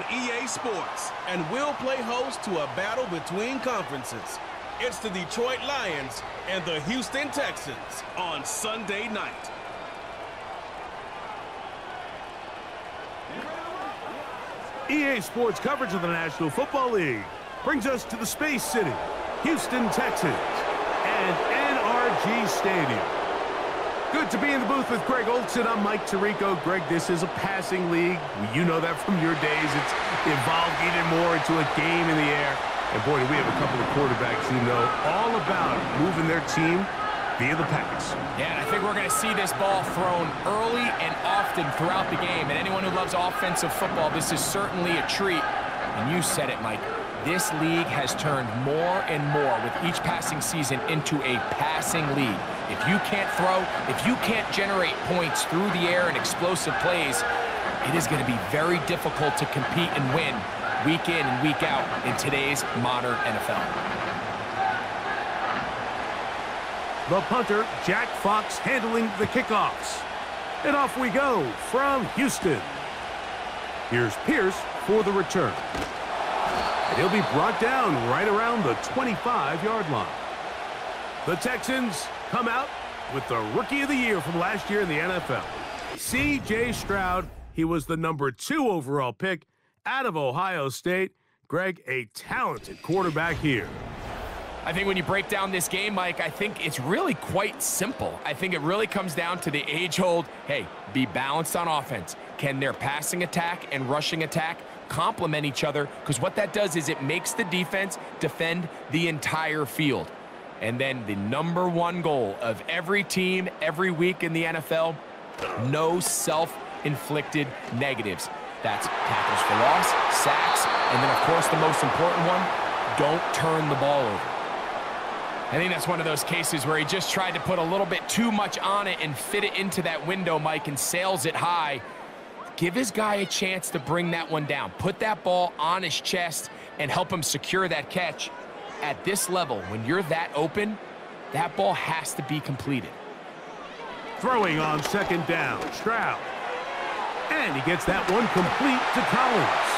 on EA Sports, and we'll play host to a battle between conferences. It's the Detroit Lions and the Houston Texans on Sunday night. EA Sports coverage of the National Football League brings us to the Space City, Houston Texans, and NRG Stadium. Good to be in the booth with Greg Olson. I'm Mike Tirico. Greg, this is a passing league. You know that from your days. It's evolved even more into a game in the air. And boy, do we have a couple of quarterbacks who know all about moving their team via the pass. Yeah, and I think we're going to see this ball thrown early and often throughout the game. And anyone who loves offensive football, this is certainly a treat. And you said it, Mike. This league has turned more and more with each passing season into a passing league. If you can't throw, if you can't generate points through the air and explosive plays, it is going to be very difficult to compete and win week in and week out in today's modern NFL. The punter, Jack Fox, handling the kickoffs. And off we go from Houston. Here's Pierce for the return. And he'll be brought down right around the 25-yard line. The Texans come out with the Rookie of the Year from last year in the NFL. C.J. Stroud, he was the #2 overall pick out of Ohio State. Greg, a talented quarterback here. I think when you break down this game, Mike, I think it's really quite simple. I think it really comes down to the age-old, hey, be balanced on offense. Can their passing attack and rushing attack complement each other? Because what that does is it makes the defense defend the entire field. And then the #1 goal of every team every week in the NFL, no self-inflicted negatives. That's tackles for loss, sacks, and then, of course, the most important one, don't turn the ball over. I think that's one of those cases where he just tried to put a little bit too much on it and fit it into that window, Mike, and sails it high. Give his guy a chance to bring that one down. Put that ball on his chest and help him secure that catch. At this level, when you're that open, that ball has to be completed. Throwing on second down, Stroud. And he gets that one complete to Collins.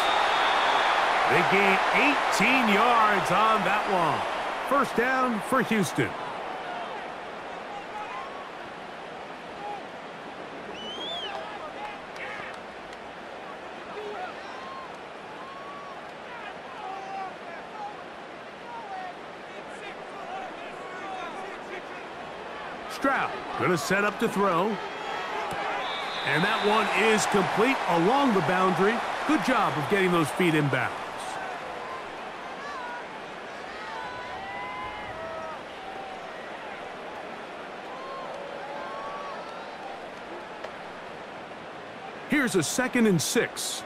They gain 18 yards on that one. First down for Houston. Stroud going to set up to throw. And that one is complete along the boundary. Good job of getting those feet inbounds. Here's a 2nd and 6.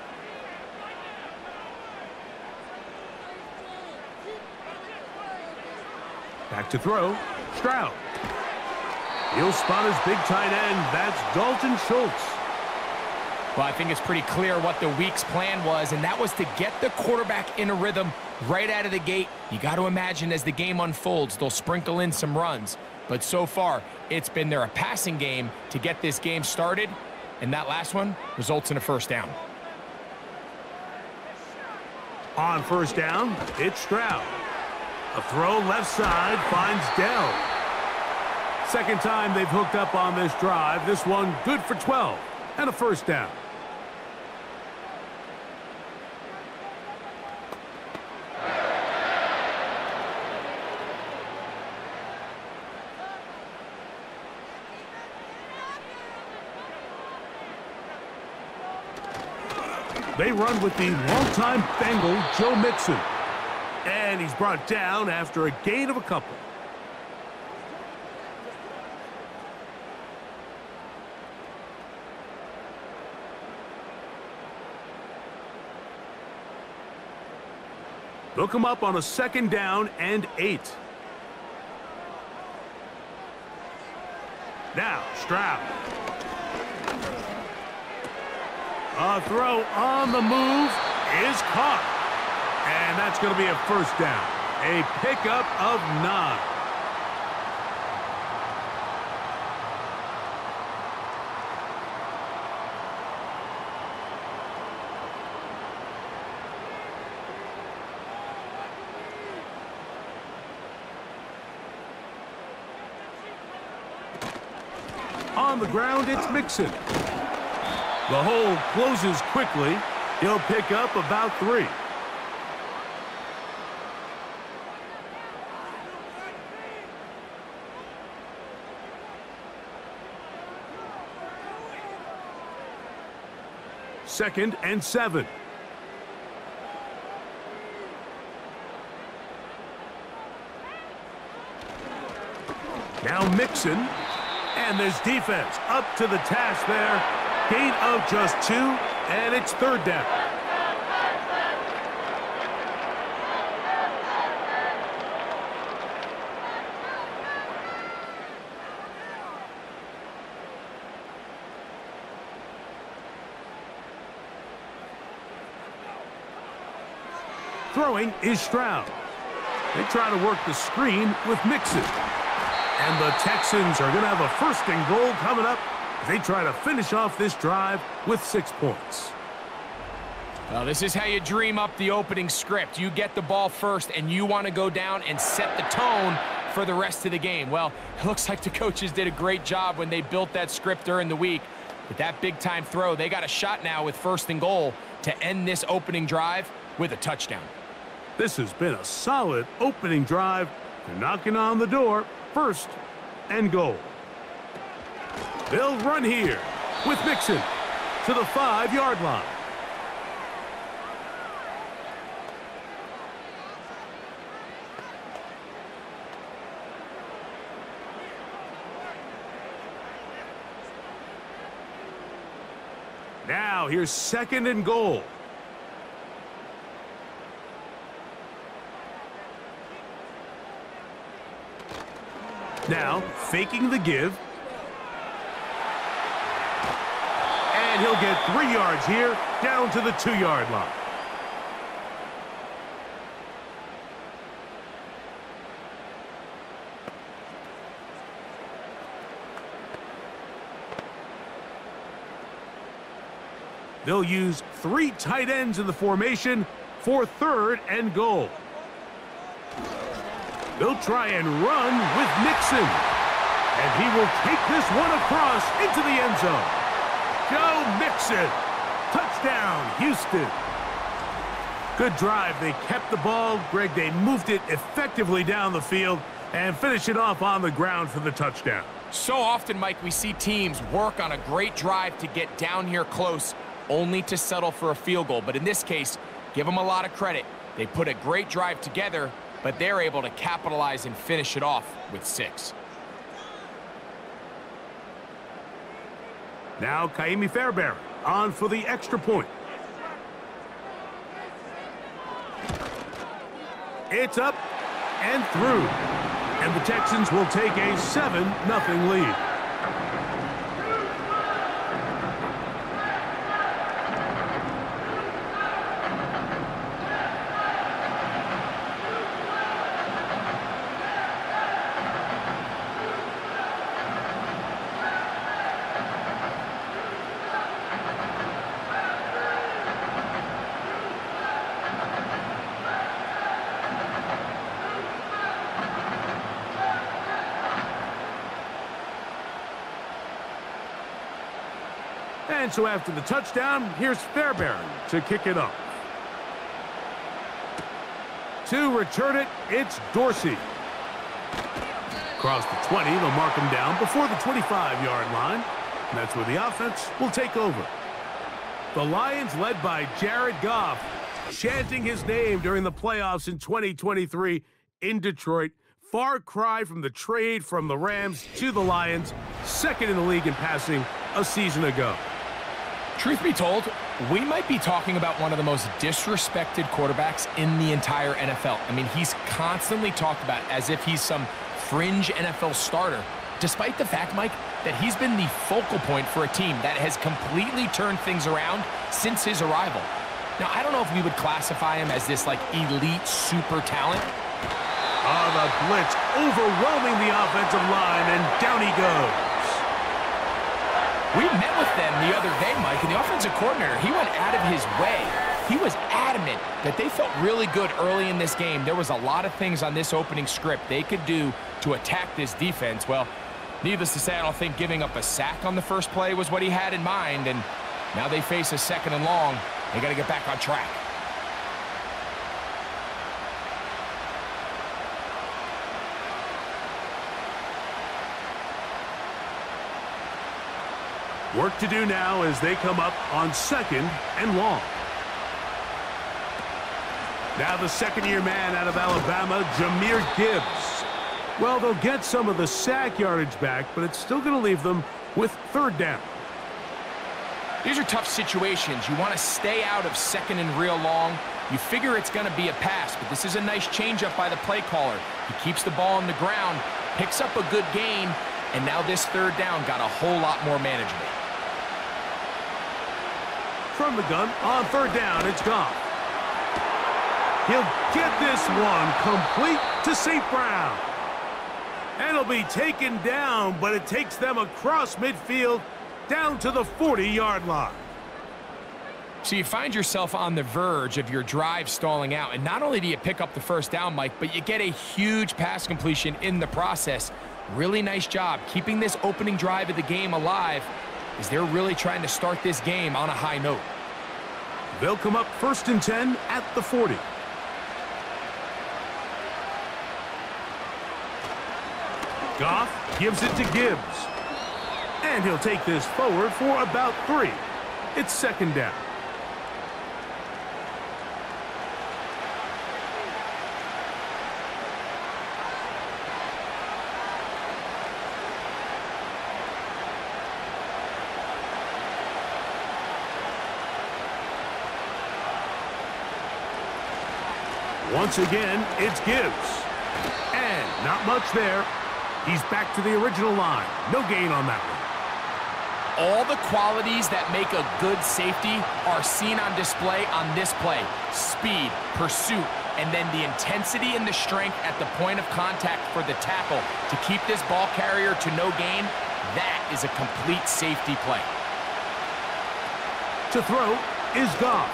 Back to throw. Stroud. He'll spot his big tight end. That's Dalton Schultz. Well, I think it's pretty clear what the week's plan was, and that was to get the quarterback in a rhythm right out of the gate. You got to imagine as the game unfolds, they'll sprinkle in some runs. But so far, it's been a passing game to get this game started, and that last one results in a first down. On first down, it's Stroud. A throw left side finds Dell. Second time they've hooked up on this drive. This one good for 12 and a first down. They run with the longtime Bengal, Joe Mixon. And he's brought down after a gain of a couple. They'll come up on a 2nd down and 8. Now, Stroud. A throw on the move is caught. And that's going to be a first down. A pickup of 9. On the ground, it's Mixon. The hole closes quickly. He'll pick up about 3. Second and 7. Now Mixon, and this defense up to the task there. Gain of just 2, and it's 3rd down. Throwing is Stroud. They try to work the screen with Mixon. And the Texans are going to have a 1st and goal coming up as they try to finish off this drive with 6 points. Well, this is how you dream up the opening script. You get the ball first, and you want to go down and set the tone for the rest of the game. Well, it looks like the coaches did a great job when they built that script during the week. With that big-time throw, they got a shot now with 1st and goal to end this opening drive with a touchdown. This has been a solid opening drive. They're knocking on the door. 1st and goal. They'll run here with Mixon to the 5-yard line. Now here's 2nd and goal. Now, faking the give. And he'll get 3 yards here, down to the 2-yard line. They'll use 3 tight ends in the formation for 3rd and goal. They'll try and run with Mixon. And he will take this one across into the end zone. Joe Mixon. Touchdown, Houston. Good drive. They kept the ball. Greg, they moved it effectively down the field and finish it off on the ground for the touchdown. So often, Mike, we see teams work on a great drive to get down here close, only to settle for a field goal. But in this case, give them a lot of credit. They put a great drive together, but they're able to capitalize and finish it off with 6. Now Kaimi Fairbairn on for the extra point. It's up and through. And the Texans will take a 7-0 lead. And so after the touchdown, here's Fairbairn to kick it off. To return it, it's Dorsey. Across the 20, they'll mark him down before the 25-yard line. And that's where the offense will take over. The Lions, led by Jared Goff, chanting his name during the playoffs in 2023 in Detroit. Far cry from the trade from the Rams to the Lions, 2nd in the league in passing a season ago. Truth be told, we might be talking about one of the most disrespected quarterbacks in the entire NFL. I mean, he's constantly talked about as if he's some fringe NFL starter, despite the fact, Mike, that he's been the focal point for a team that has completely turned things around since his arrival. Now, I don't know if we would classify him as this, like, elite super talent. The blitz overwhelming the offensive line, and down he goes. We met with them the other day, Mike, and the offensive coordinator, he went out of his way. He was adamant that they felt really good early in this game. There was a lot of things on this opening script they could do to attack this defense. Well, Needless to say, I don't think giving up a sack on the first play was what he had in mind, and now they face a 2nd and long. They got to get back on track. Work to do now as they come up on 2nd and long. Now the second-year man out of Alabama, Jahmyr Gibbs. Well, they'll get some of the sack yardage back, but it's still going to leave them with 3rd down. These are tough situations. You want to stay out of 2nd and real long. You figure it's going to be a pass, but this is a nice changeup by the play caller. He keeps the ball on the ground, picks up a good gain, and now this 3rd down got a whole lot more manageable. From the gun, on 3rd down, it's Goff. He'll get this one complete to St. Brown. And it'll be taken down, but it takes them across midfield down to the 40-yard line. So you find yourself on the verge of your drive stalling out, and not only do you pick up the 1st down, Mike, but you get a huge pass completion in the process. Really nice job keeping this opening drive of the game alive, as they're really trying to start this game on a high note. They'll come up 1st and 10 at the 40. Goff gives it to Gibbs. And he'll take this forward for about 3. It's 2nd down. Once again, it's Gibbs. And not much there. He's back to the original line. No gain on that one. All the qualities that make a good safety are seen on display on this play. Speed, pursuit, and then the intensity and the strength at the point of contact for the tackle to keep this ball carrier to no gain. That is a complete safety play. To throw is Goff.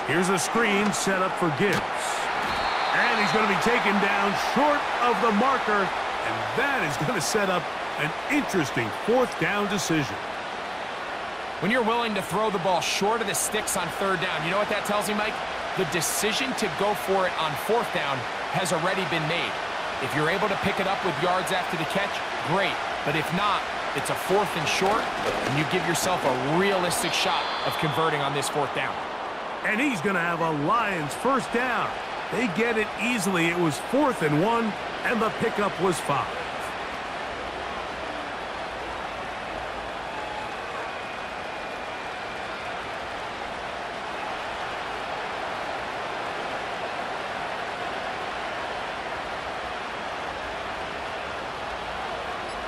Here's a screen set up for Gibbs. And he's going to be taken down short of the marker, and that is going to set up an interesting 4th down decision. When you're willing to throw the ball short of the sticks on 3rd down, you know what that tells me, Mike? The decision to go for it on 4th down has already been made. If you're able to pick it up with yards after the catch, great. But if not, it's a 4th and short, and you give yourself a realistic shot of converting on this 4th down. And he's going to have a Lions 1st down. They get it easily. It was 4th and 1, and the pickup was 5.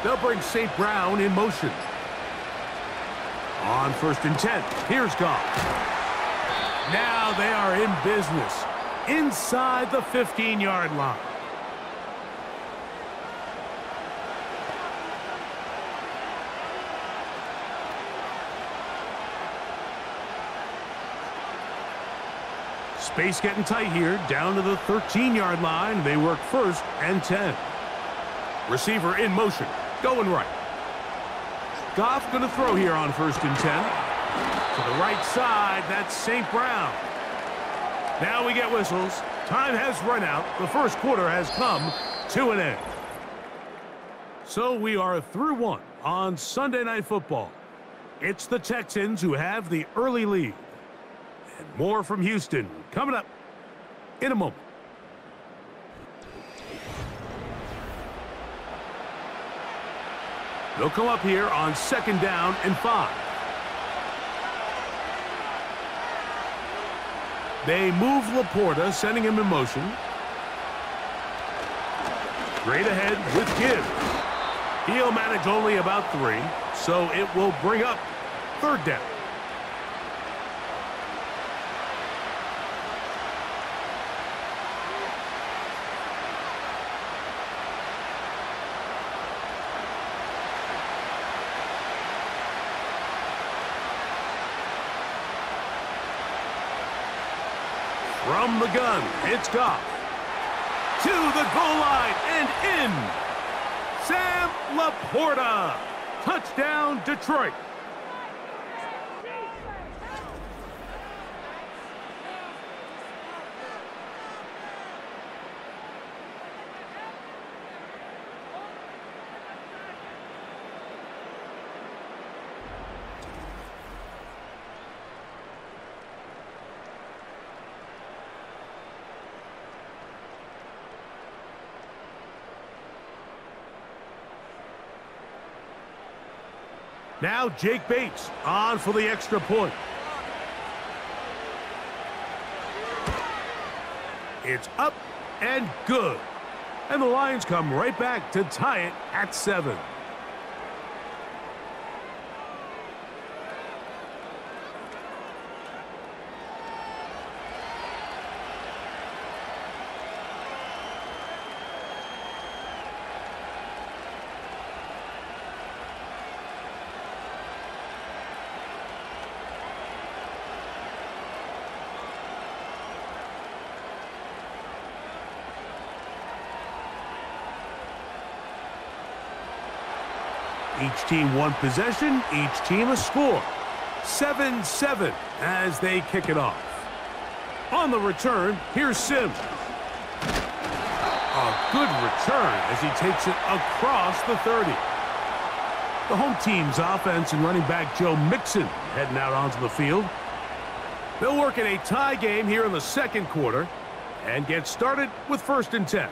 They'll bring St. Brown in motion. On 1st and 10, here's Goff. Now they are in business inside the 15-yard line. Space getting tight here, down to the 13-yard line. They work 1st and 10. Receiver in motion, going right. Goff going to throw here on 1st and 10. To the right side, that's St. Brown. Now we get whistles. Time has run out. The 1st quarter has come to an end. So we are through 1 on Sunday Night Football. It's the Texans who have the early lead. And more from Houston coming up in a moment. They'll come up here on 2nd down and 5. They move Laporta, sending him in motion. Straight ahead with Gibbs. He'll manage only about 3, so it will bring up 3rd down. From the gun, it's Goff. To the goal line and in. Sam Laporta. Touchdown, Detroit. Now Jake Bates on for the extra point. It's up and good. And the Lions come right back to tie it at 7. Each team one possession, each team a score. 7-7 as they kick it off. On the return, here's Sims. A good return as he takes it across the 30. The home team's offense and running back Joe Mixon heading out onto the field. They'll work in a tie game here in the second quarter and get started with 1st and 10.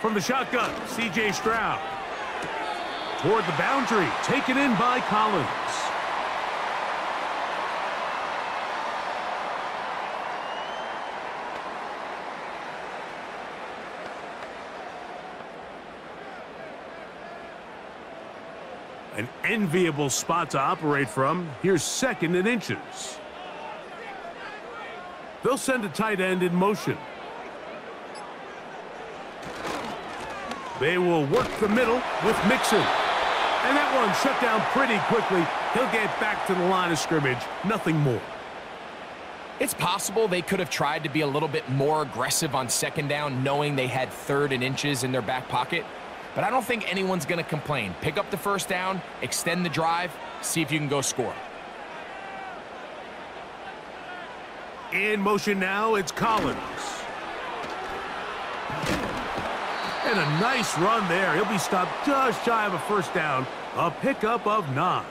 From the shotgun, C.J. Stroud. Toward the boundary, taken in by Collins. An enviable spot to operate from. Here's 2nd and inches. They'll send a tight end in motion. They will work the middle with Mixon. And that one shut down pretty quickly. He'll get back to the line of scrimmage. Nothing more. It's possible they could have tried to be a little bit more aggressive on 2nd down, knowing they had 3rd and inches in their back pocket. But I don't think anyone's going to complain. Pick up the 1st down, extend the drive, see if you can go score. In motion now, it's Collins. And a nice run there. He'll be stopped just shy of a 1st down. A pickup of 9.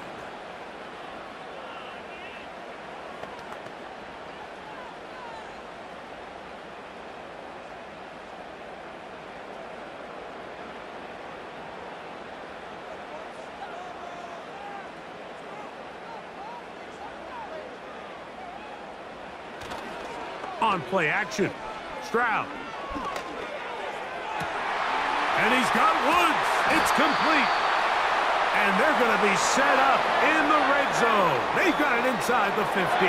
On play action, Stroud. And he's got Woods. It's complete. And they're going to be set up in the red zone. They've got it inside the 15.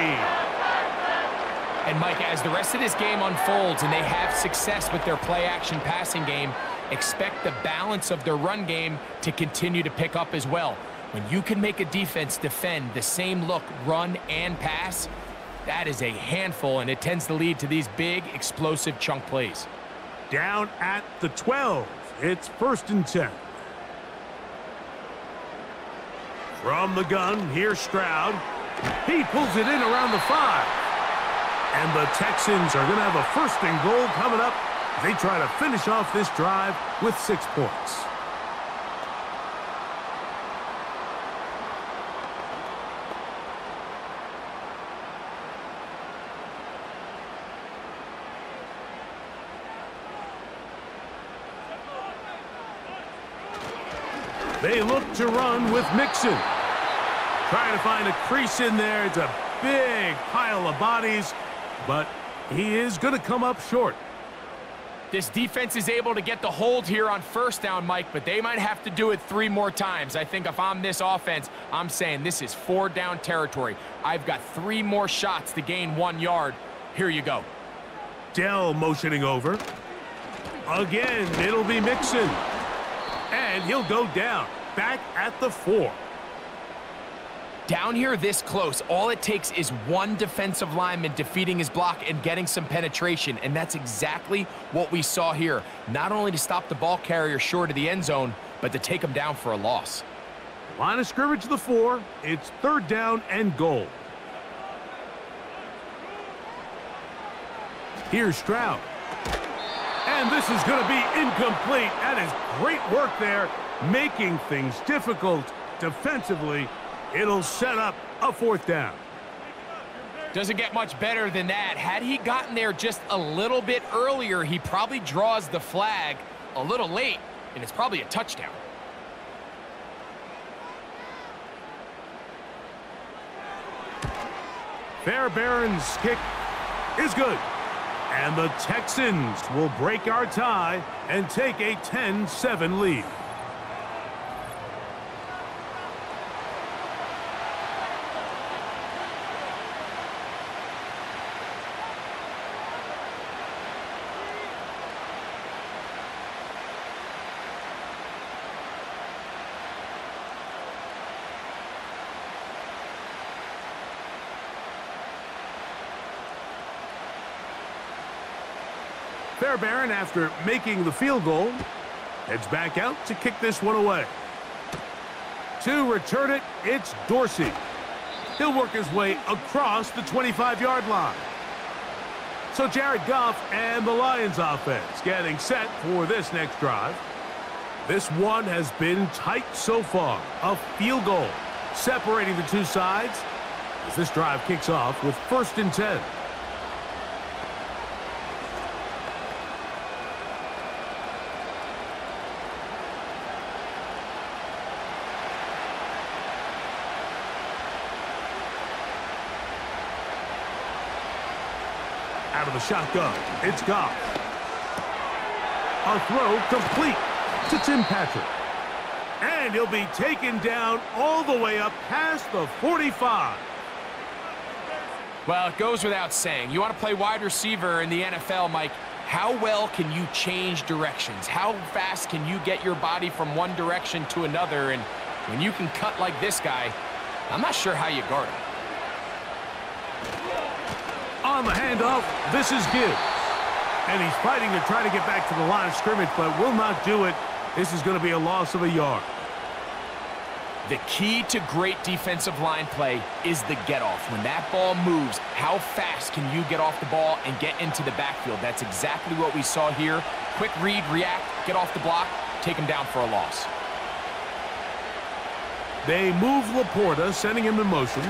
And Mike, as the rest of this game unfolds and they have success with their play-action passing game, expect the balance of their run game to continue to pick up as well. When you can make a defense defend the same look, run and pass, that is a handful, and it tends to lead to these big, explosive chunk plays. Down at the 12. It's 1st and 10. From the gun, here's Stroud. He pulls it in around the 5. And the Texans are going to have a 1st and goal coming up. They try to finish off this drive with 6 points. They look to run with Mixon. Trying to find a crease in there. It's a big pile of bodies, but he is going to come up short. This defense is able to get the hold here on 1st down, Mike, but they might have to do it 3 more times. I think if I'm this offense, I'm saying this is 4th down territory. I've got 3 more shots to gain 1 yard. Here you go. Dell motioning over. Again, it'll be Mixon. And he'll go down, back at the 4. Down here this close, all it takes is one defensive lineman defeating his block and getting some penetration, and that's exactly what we saw here. Not only to stop the ball carrier short of the end zone, but to take him down for a loss. Line of scrimmage to the 4. It's 3rd down and goal. Here's Stroud. And this is going to be incomplete. That is great work there, making things difficult defensively. It'll set up a 4th down. Doesn't get much better than that. Had he gotten there just a little bit earlier, he probably draws the flag a little late, and it's probably a touchdown. Fairbairn's kick is good. And the Texans will break our tie and take a 10-7 lead. Fairbairn, after making the field goal, heads back out to kick this one away. To return it, it's Dorsey. He'll work his way across the 25-yard line. So Jared Goff and the Lions offense getting set for this next drive. This one has been tight so far. A field goal separating the two sides as this drive kicks off with 1st and 10. Out of the shotgun, it's Goff. A throw complete to Tim Patrick. And he'll be taken down all the way up past the 45. Well, it goes without saying. You want to play wide receiver in the NFL, Mike, how well can you change directions? How fast can you get your body from one direction to another? And when you can cut like this guy, I'm not sure how you guard him. On the handoff, this is Gibbs. And he's fighting to try to get back to the line of scrimmage, but will not do it. This is going to be a loss of a yard. The key to great defensive line play is the get-off. When that ball moves, how fast can you get off the ball and get into the backfield? That's exactly what we saw here. Quick read, react, get off the block, take him down for a loss. They move Laporta, sending him in motion.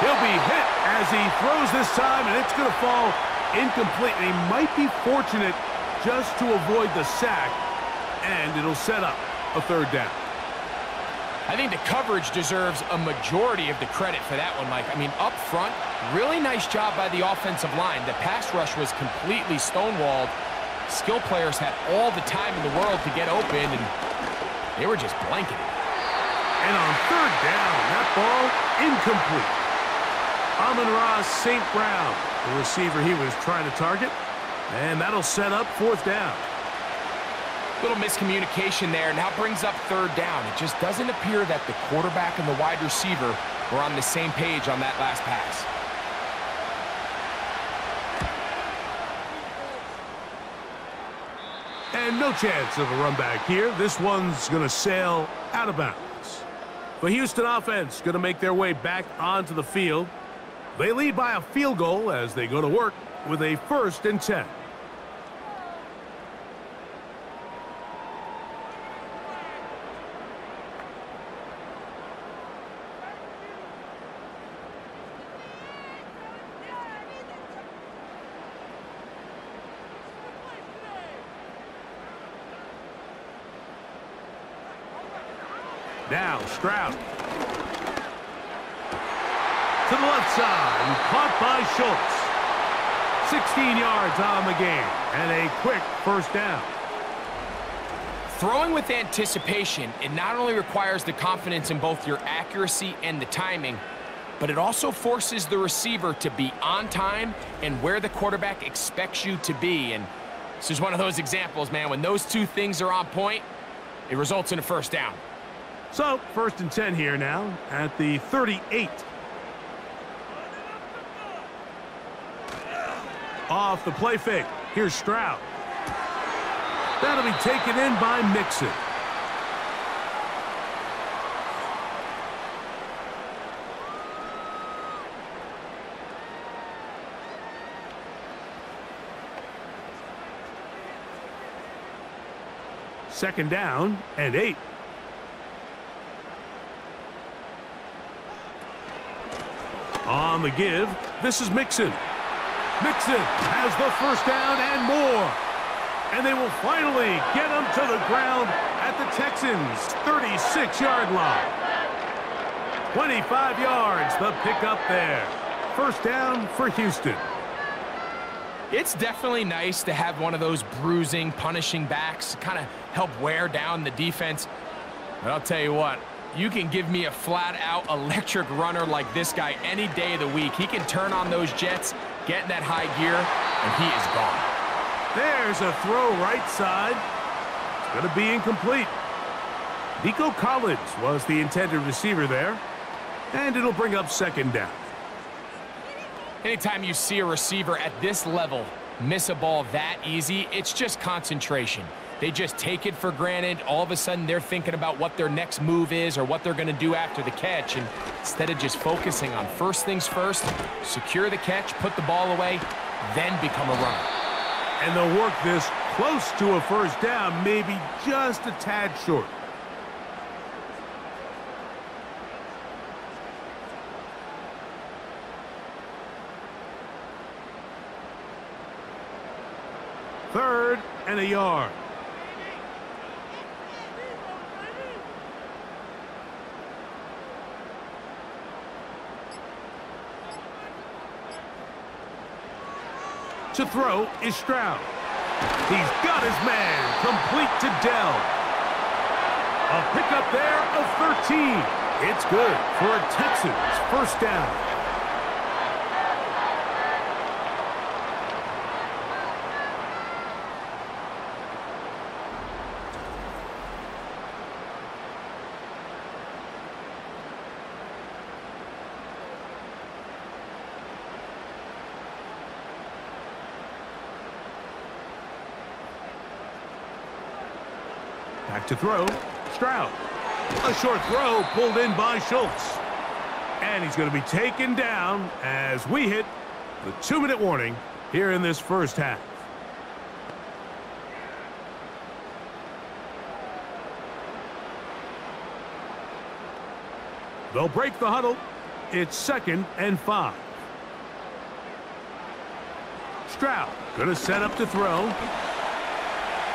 He'll be hit as he throws this time, and it's going to fall incomplete. And he might be fortunate just to avoid the sack, and it'll set up a 3rd down. I think the coverage deserves a majority of the credit for that one, Mike. I mean, up front, really nice job by the offensive line. The pass rush was completely stonewalled. Skill players had all the time in the world to get open, and they were just blanketed. And on 3rd down, that ball incomplete. Amon-Ra St. Brown, the receiver he was trying to target, and that'll set up 4th down. Little miscommunication there. Now brings up 3rd down. It just doesn't appear that the quarterback and the wide receiver were on the same page on that last pass. And no chance of a run back here. This one's going to sail out of bounds. The Houston offense going to make their way back onto the field. They lead by a field goal as they go to work with a 1st and 10. Now Stroud. To the left side, and caught by Schultz. 16 yards on the game, and a quick 1st down. Throwing with anticipation, it not only requires the confidence in both your accuracy and the timing, but it also forces the receiver to be on time and where the quarterback expects you to be. And this is one of those examples, man. When those two things are on point, it results in a first down. So, 1st and 10 here now at the 38. Off the play fake. Here's Stroud. That'll be taken in by Mixon. Second down and 8. On the give, this is Mixon. Mixon has the first down and more. And they will finally get him to the ground at the Texans' 36-yard line. 25 yards, the pickup there. First down for Houston. It's definitely nice to have one of those bruising, punishing backs kind of help wear down the defense. But I'll tell you what, you can give me a flat-out electric runner like this guy any day of the week. He can turn on those jets, get in that high gear, and he is gone. There's a throw right side. It's going to be incomplete. Nico Collins was the intended receiver there, and it'll bring up second down. Anytime you see a receiver at this level miss a ball that easy, it's just concentration. They just take it for granted. All of a sudden, they're thinking about what their next move is or what they're going to do after the catch. And instead of just focusing on first things first, secure the catch, put the ball away, then become a runner. And they'll work this close to a first down, maybe just a tad short. Third and a yard. To throw is Stroud. He's got his man complete to Dell. A pickup there of 13. It's good for a Texans first down. Back to throw, Stroud. A short throw pulled in by Schultz. And he's going to be taken down as we hit the 2-minute warning here in this first half. They'll break the huddle. It's 2nd and 5. Stroud going to set up to throw.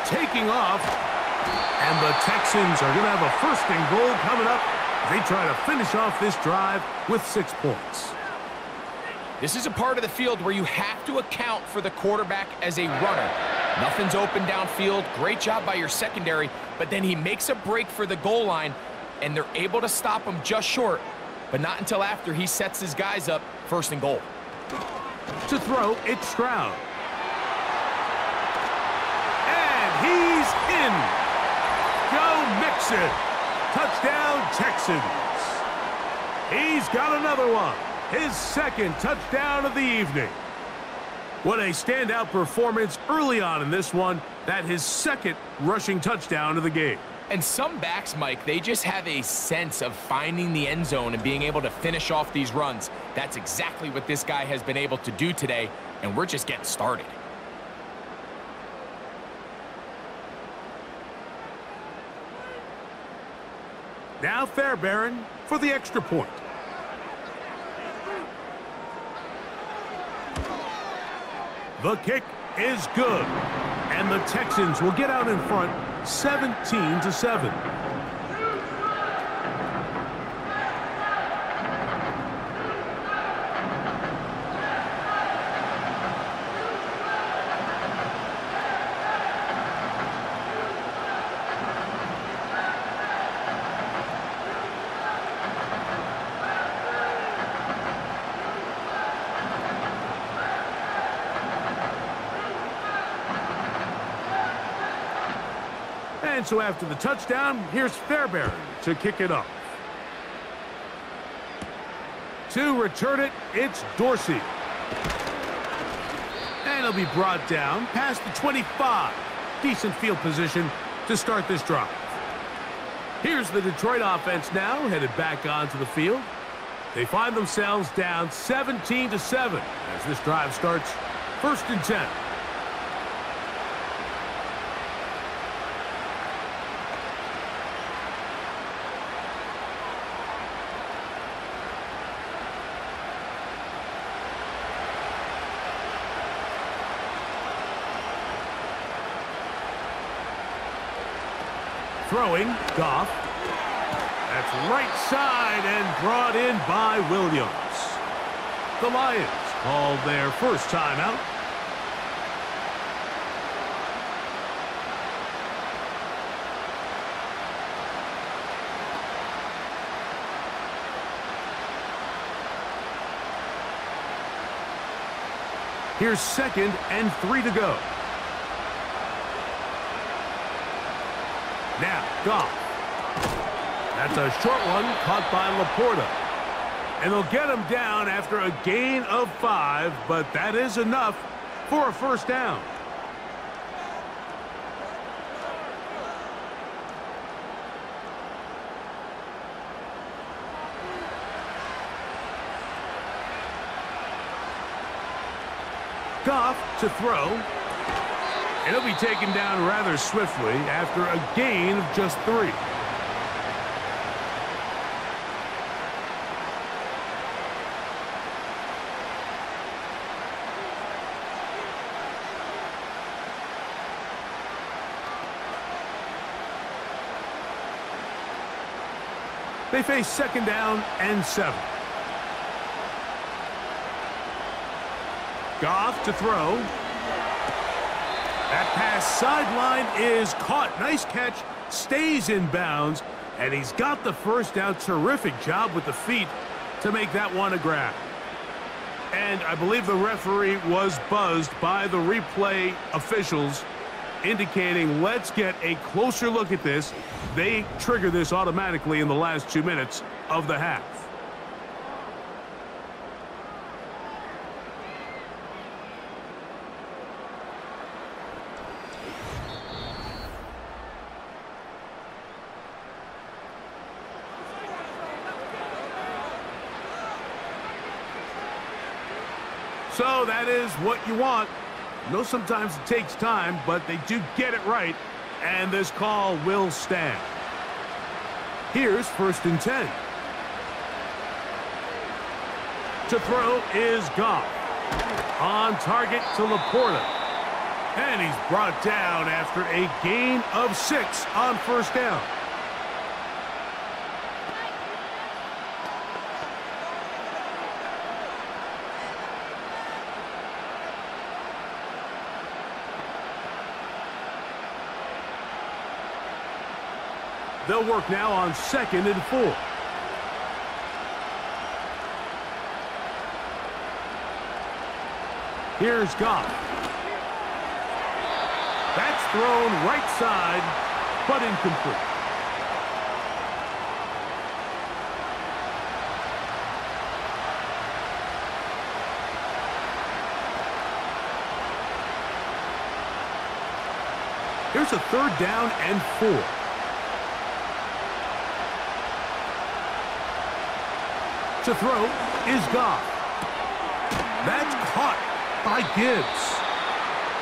Taking off. And the Texans are going to have a 1st and goal coming up. They try to finish off this drive with 6 points. This is a part of the field where you have to account for the quarterback as a runner. Nothing's open downfield. Great job by your secondary. But then he makes a break for the goal line, and they're able to stop him just short. But not until after he sets his guys up 1st and goal. To throw, it's Stroud. And he's in. Go Mixon. Touchdown, Texans. He's got another one. His 2nd touchdown of the evening. What a standout performance early on in this one. That his 2nd rushing touchdown of the game. And some backs, Mike, they just have a sense of finding the end zone and being able to finish off these runs. That's exactly what this guy has been able to do today, and we're just getting started. Now Fairbairn for the extra point. The kick is good. And the Texans will get out in front 17-7. And so after the touchdown, here's Fairbairn to kick it off. To return it, it's Dorsey. And he'll be brought down past the 25. Decent field position to start this drive. Here's the Detroit offense now, headed back onto the field. They find themselves down 17-7 as this drive starts 1st and 10. Throwing, Goff. That's right side and brought in by Williams. The Lions called their first timeout. Here's 2nd and 3 to go. Now, Goff. That's a short one caught by Laporta. And they'll get him down after a gain of 5, but that is enough for a first down. Goff to throw. And he'll be taken down rather swiftly after a gain of just 3. They face 2nd down and 7. Goff to throw. That pass sideline is caught. Nice catch. Stays in bounds. And he's got the first down. Terrific job with the feet to make that one a grab. And I believe the referee was buzzed by the replay officials, indicating let's get a closer look at this. They trigger this automatically in the last 2 minutes of the half. So that is what you want. I know sometimes it takes time, but they do get it right, and this call will stand. Here's 1st and 10. To throw is Goff. On target to Laporta. And he's brought down after a gain of 6 on 1st down. They'll work now on 2nd and 4. Here's Goff. That's thrown right side, but incomplete. Here's a 3rd down and 4. To throw is Goff. That's caught by Gibbs.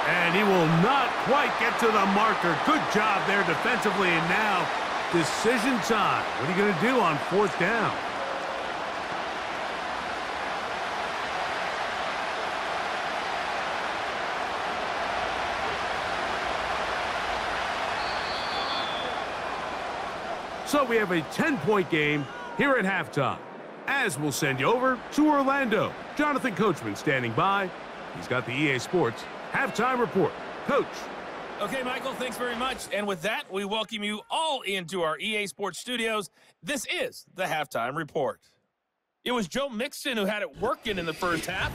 And he will not quite get to the marker. Good job there defensively. And now decision time. What are you going to do on 4th down? So we have a 10-point game here at halftime. As we'll send you over to Orlando. Jonathan Coachman standing by. He's got the EA Sports halftime report. Coach. Okay, Michael, thanks very much. And with that, we welcome you all into our EA Sports studios. This is the halftime report. It was Joe Mixon who had it working in the first half.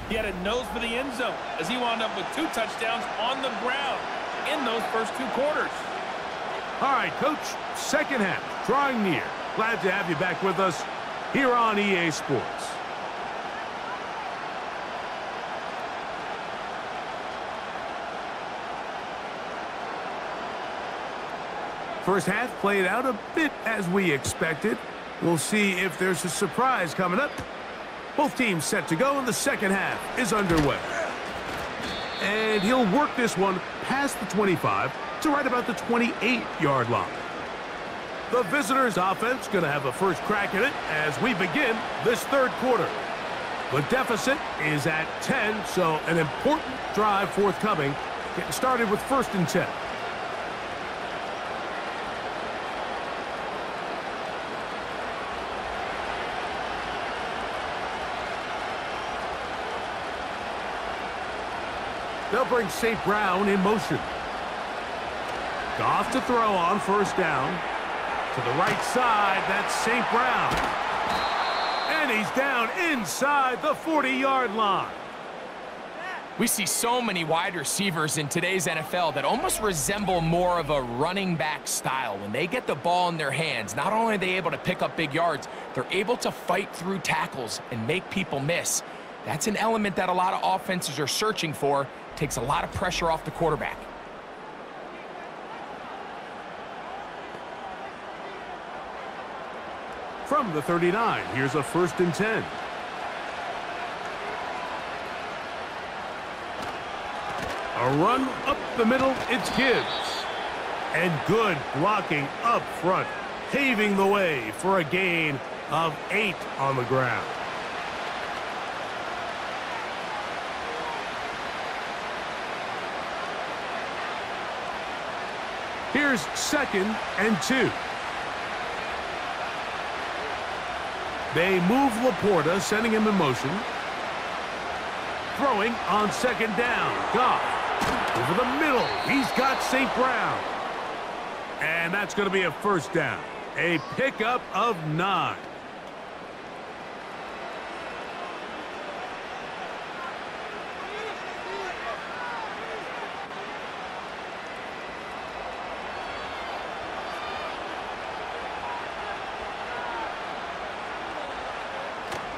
He had a nose for the end zone as he wound up with 2 touchdowns on the ground in those first 2 quarters. All right, Coach, second half, drawing near. Glad to have you back with us here on EA Sports. First half played out a bit as we expected. We'll see if there's a surprise coming up. Both teams set to go, and the second half is underway. And he'll work this one past the 25 to right about the 28-yard line. The visitors' offense going to have a first crack at it as we begin this third quarter. The deficit is at 10, so an important drive forthcoming. Getting started with 1st and 10. They'll bring St. Brown in motion. Goff to throw on 1st down. To the right side, that's St. Brown. And he's down inside the 40-yard line. We see so many wide receivers in today's NFL that almost resemble more of a running back style. When they get the ball in their hands, not only are they able to pick up big yards, they're able to fight through tackles and make people miss. That's an element that a lot of offenses are searching for. Takes a lot of pressure off the quarterback. From the 39, here's a 1st and 10. A run up the middle, it's Gibbs. And good blocking up front, paving the way for a gain of 8 on the ground. Here's 2nd and 2. They move Laporta, sending him in motion. Throwing on 2nd down. Goff over the middle. He's got St. Brown. And that's going to be a 1st down. A pickup of 9.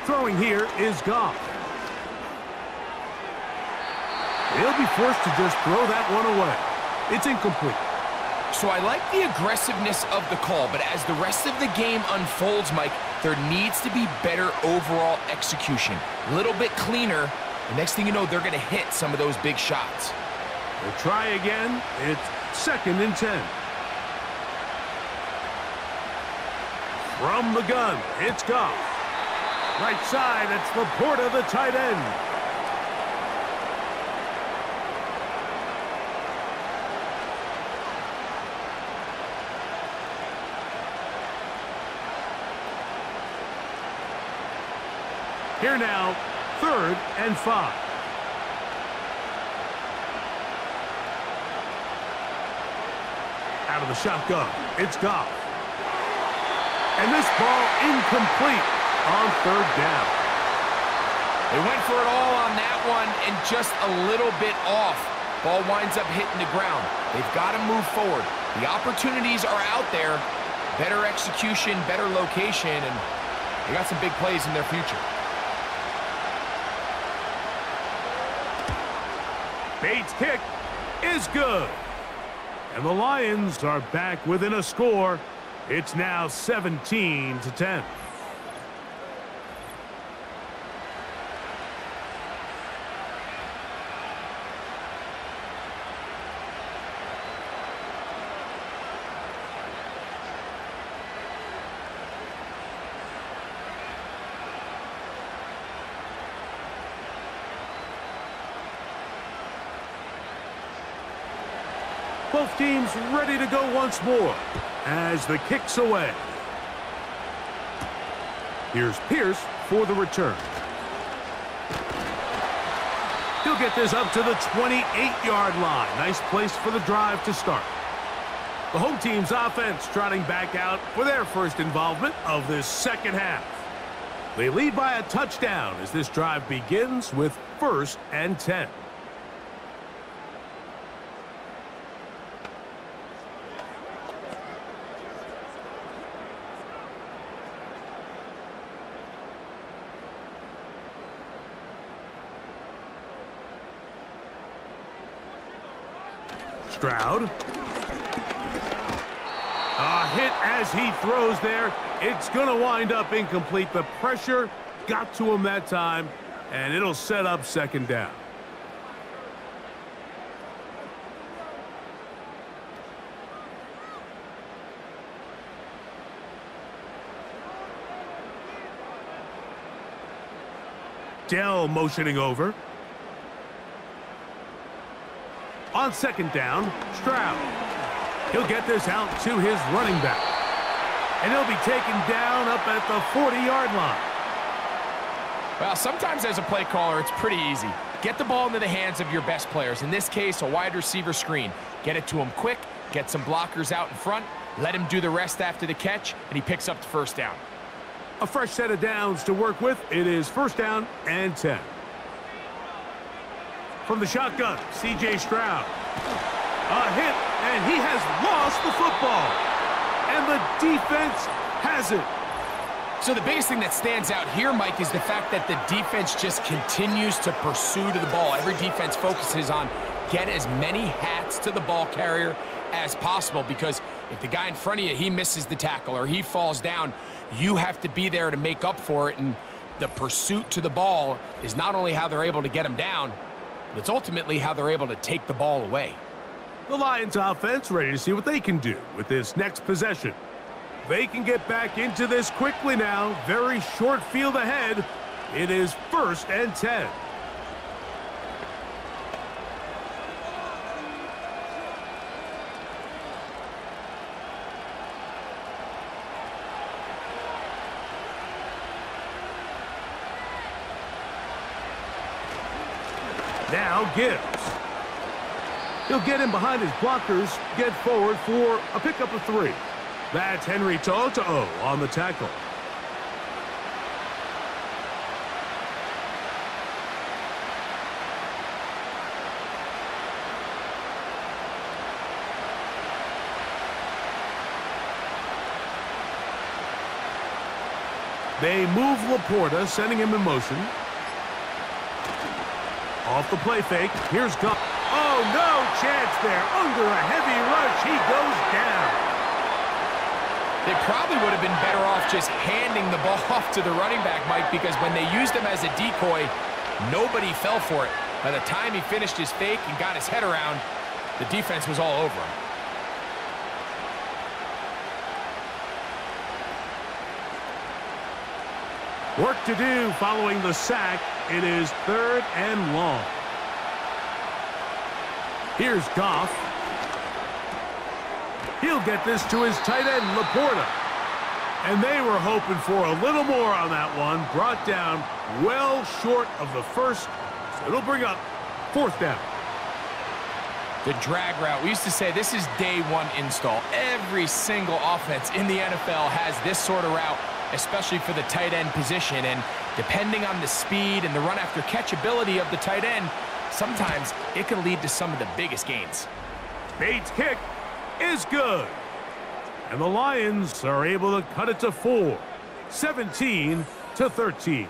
Throwing here is Goff. He'll be forced to just throw that one away. It's incomplete. So I like the aggressiveness of the call, but as the rest of the game unfolds, Mike, there needs to be better overall execution. A little bit cleaner. The next thing you know, they're going to hit some of those big shots. We'll try again. It's 2nd and 10. From the gun, it's Goff. Right side, it's Laporta, the tight end. Here now, 3rd and 5. Out of the shotgun, it's Goff. And this ball incomplete on 3rd down. They went for it all on that one and just a little bit off. Ball winds up hitting the ground. They've got to move forward. The opportunities are out there. Better execution, better location, and they got some big plays in their future. Bates' kick is good. And the Lions are back within a score. It's now 17-10. Both teams ready to go once more as the kick's away. Here's Pierce for the return. He'll get this up to the 28-yard line. Nice place for the drive to start. The home team's offense trotting back out for their first involvement of this second half. They lead by a touchdown as this drive begins with 1st and 10. Stroud. A hit as he throws there. It's going to wind up incomplete. The pressure got to him that time, and it'll set up second down. Dell motioning over. On second down, Stroud. He'll get this out to his running back. And he'll be taken down up at the 40-yard line. Well, sometimes as a play caller, it's pretty easy. Get the ball into the hands of your best players. In this case, a wide receiver screen. Get it to him quick, get some blockers out in front, let him do the rest after the catch, and he picks up the first down. A fresh set of downs to work with. It is first down and 10. From the shotgun, C.J. Stroud. A hit, and he has lost the football. And the defense has it. So the biggest thing that stands out here, Mike, is the fact that the defense just continues to pursue to the ball. Every defense focuses on get as many hats to the ball carrier as possible, because if the guy in front of you, he misses the tackle or he falls down, you have to be there to make up for it. And the pursuit to the ball is not only how they're able to get him down, but it's ultimately how they're able to take the ball away. The Lions offense ready to see what they can do with this next possession. They can get back into this quickly now. Very short field ahead. It is first and 10. Now Gibbs. He'll get in behind his blockers, get forward for a pickup of 3. That's Henry To'o on the tackle. They move Laporta, sending him in motion. Off the play fake, here's Goff. Oh, no chance there. Under a heavy rush, he goes down. They probably would have been better off just handing the ball off to the running back, Mike, because when they used him as a decoy, nobody fell for it. By the time he finished his fake and got his head around, the defense was all over him. Work to do following the sack. It is third and long. Here's Goff. He'll get this to his tight end, Laporta. And they were hoping for a little more on that one. Brought down well short of the first. So it'll bring up fourth down. The drag route. We used to say this is day one install. Every single offense in the NFL has this sort of route, especially for the tight end position. And depending on the speed and the run after catch ability of the tight end, sometimes it can lead to some of the biggest gains. Bates' kick is good. And the Lions are able to cut it to 4, 17-13.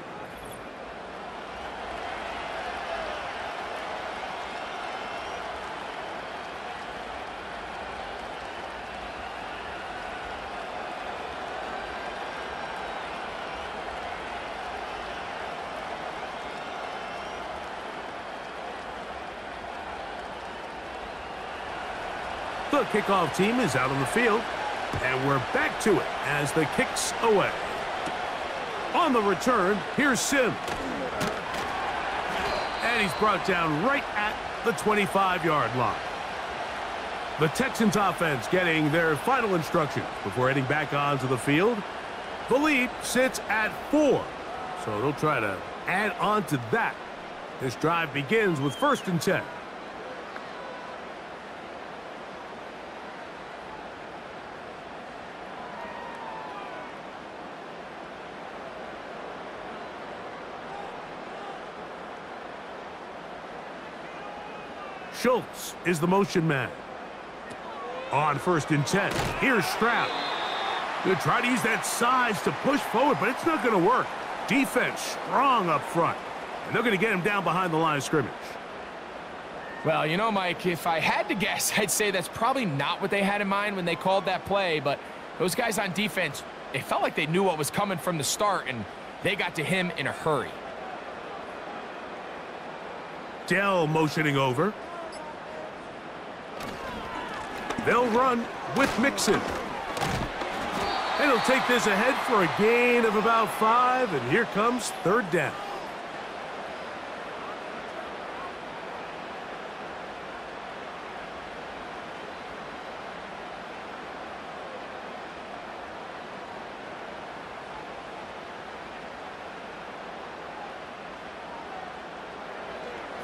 The kickoff team is out on the field, and we're back to it as the kick's away. On the return, here's Sim. And he's brought down right at the 25-yard line. The Texans offense getting their final instructions before heading back onto the field. The lead sits at 4, so they'll try to add on to that. This drive begins with first and 10. Schultz is the motion man. On first and 10, here's Stroud. They'll try to use that size to push forward, but it's not going to work. Defense strong up front, and they're going to get him down behind the line of scrimmage. Well, you know, Mike, if I had to guess, I'd say that's probably not what they had in mind when they called that play, but those guys on defense, they felt like they knew what was coming from the start, and they got to him in a hurry. Dell motioning over. They'll run with Mixon. And he'll take this ahead for a gain of about 5, and here comes 3rd down.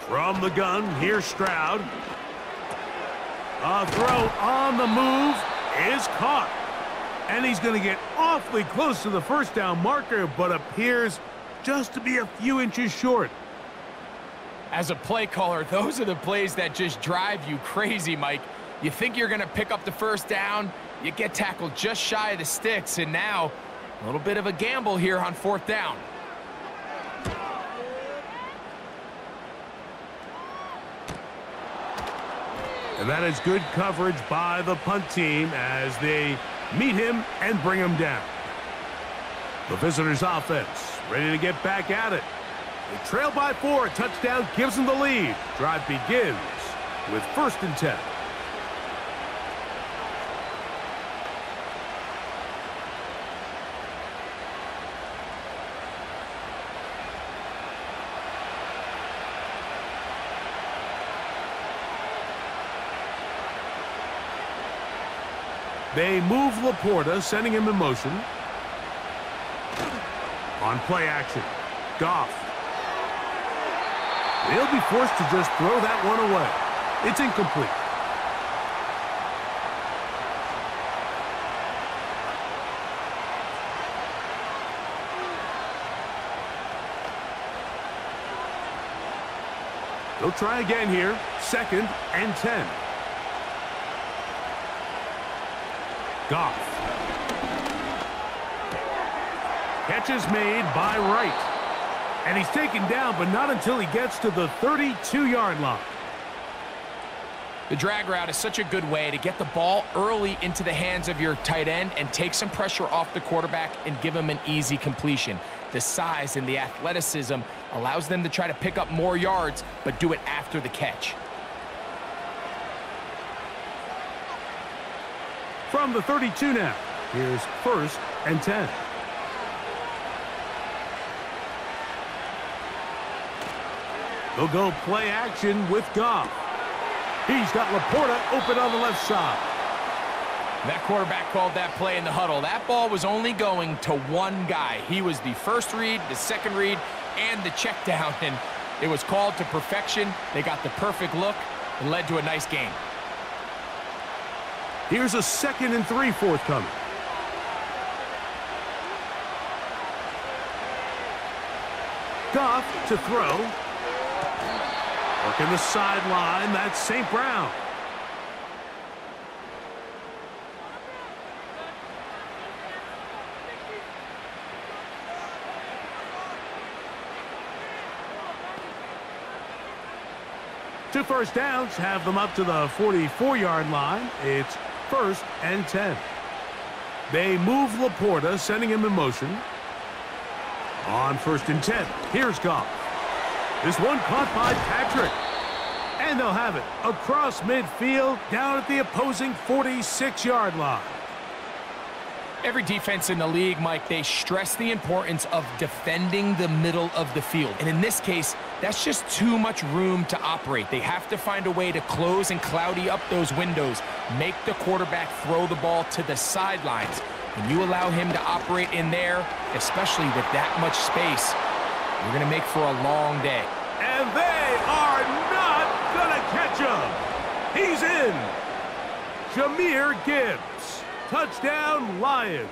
From the gun, here's Stroud. A throw on the move is caught. And he's going to get awfully close to the 1st down marker, but appears just to be a few inches short. As a play caller, those are the plays that just drive you crazy, Mike. You think you're going to pick up the 1st down, you get tackled just shy of the sticks, and now a little bit of a gamble here on 4th down. And that is good coverage by the punt team as they meet him and bring him down. The visitors' offense ready to get back at it. They trail by 4. A touchdown gives them the lead. Drive begins with 1st and 10. They move Laporta, sending him in motion. On play action, Goff. They'll be forced to just throw that one away. It's incomplete. They'll try again here. 2nd and 10. Goff. Catch is made by Wright. And he's taken down, but not until he gets to the 32-yard line. The drag route is such a good way to get the ball early into the hands of your tight end and take some pressure off the quarterback and give him an easy completion. The size and the athleticism allows them to try to pick up more yards, but do it after the catch. From the 32 now, here's 1st and 10. They'll go play action with Goff. He's got Laporta open on the left side. That quarterback called that play in the huddle. That ball was only going to one guy. He was the 1st read, the 2nd read, and the check down, and it was called to perfection. They got the perfect look and led to a nice game. Here's a 2nd and 3 forthcoming. Goff to throw. Working the sideline, that's St. Brown. Two 1st downs have them up to the 44-yard line. It's 1st and 10. They move Laporta, sending him in motion. On 1st and 10, here's Goff. This one caught by Patrick. And they'll have it across midfield down at the opposing 46-yard line. Every defense in the league, Mike, they stress the importance of defending the middle of the field. And in this case, that's just too much room to operate. They have to find a way to close and cloudy up those windows, make the quarterback throw the ball to the sidelines. When you allow him to operate in there, especially with that much space, you're going to make for a long day. And they are not going to catch him. He's in. Jahmyr Gibbs. Touchdown, Lions.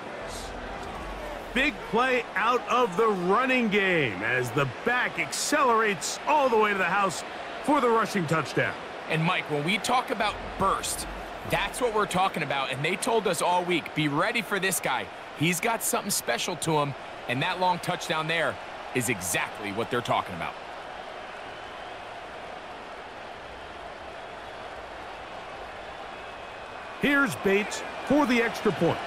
Big play out of the running game as the back accelerates all the way to the house for the rushing touchdown. And, Mike, when we talk about burst, that's what we're talking about. And they told us all week, be ready for this guy. He's got something special to him, and that long touchdown there is exactly what they're talking about. Here's Bates for the extra point.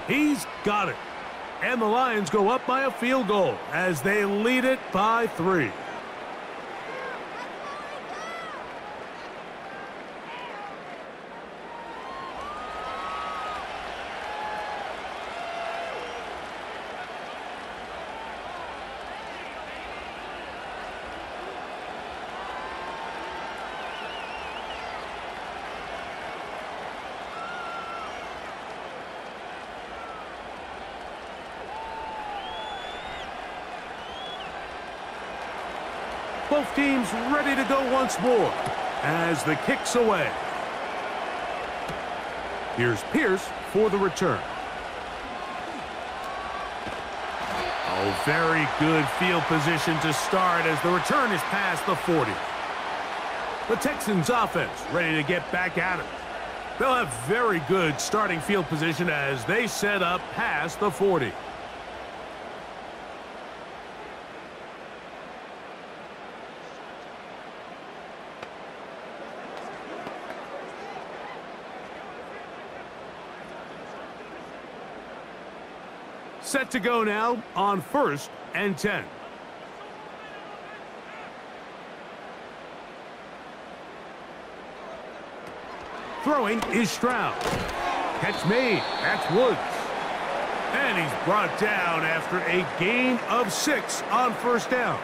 He's got it. And the Lions go up by a field goal as they lead it by 3. Both teams ready to go once more as the kick's away. Here's Pierce for the return. Oh, very good field position to start as the return is past the 40. The Texans offense ready to get back at it. They'll have very good starting field position as they set up past the 40. Set to go now on 1st and 10. Throwing is Stroud. Catch made. That's Woods. And he's brought down after a gain of 6 on 1st down.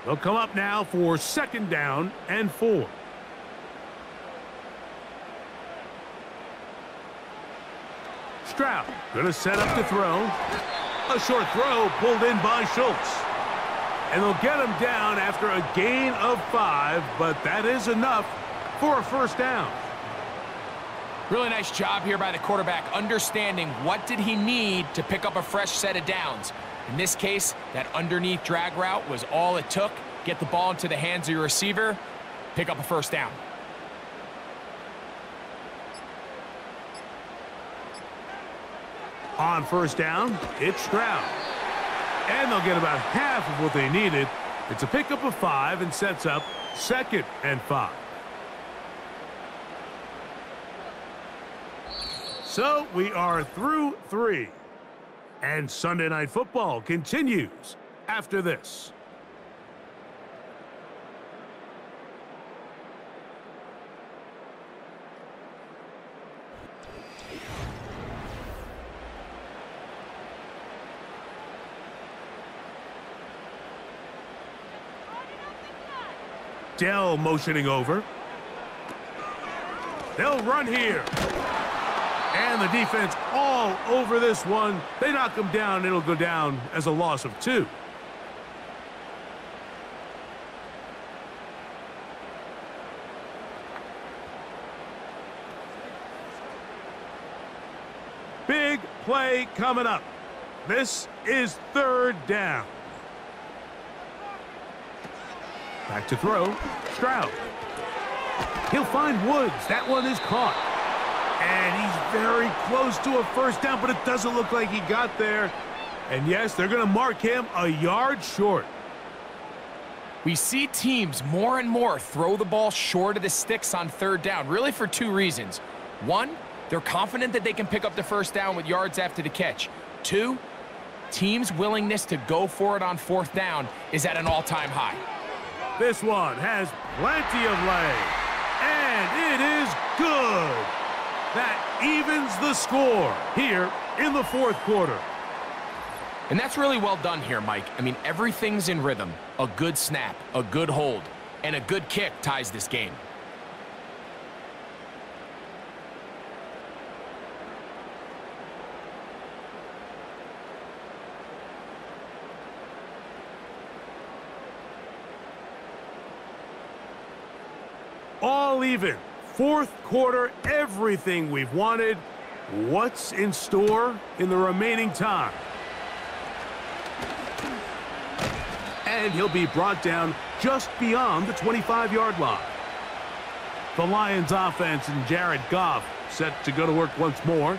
They'll come up now for 2nd down and 4. Stroud gonna set up to throw. A short throw pulled in by Schultz. And they'll get him down after a gain of 5, but that is enough for a 1st down. Really nice job here by the quarterback, understanding what did he need to pick up a fresh set of downs. In this case, that underneath drag route was all it took. Get the ball into the hands of your receiver, pick up a 1st down. On 1st down, it's Stroud. And they'll get about half of what they needed. It's a pickup of 5 and sets up 2nd and 5. So we are through 3. And Sunday Night Football continues after this. Dell motioning over. They'll run here. And the defense all over this one. They knock him down. It'll go down as a loss of 2. Big play coming up. This is 3rd down. Back to throw. Stroud. He'll find Woods. That one is caught. And he's very close to a 1st down, but it doesn't look like he got there. And yes, they're going to mark him a yard short. We see teams more and more throw the ball short of the sticks on 3rd down, really for 2 reasons. 1, they're confident that they can pick up the 1st down with yards after the catch. 2, teams' willingness to go for it on 4th down is at an all-time high. This one has plenty of leg, and it is good. That evens the score here in the 4th quarter. And that's really well done here, Mike. I mean, everything's in rhythm. A good snap, a good hold, and a good kick ties this game. All even. 4th quarter, everything we've wanted. What's in store in the remaining time? And he'll be brought down just beyond the 25-yard line. The Lions offense and Jared Goff set to go to work once more.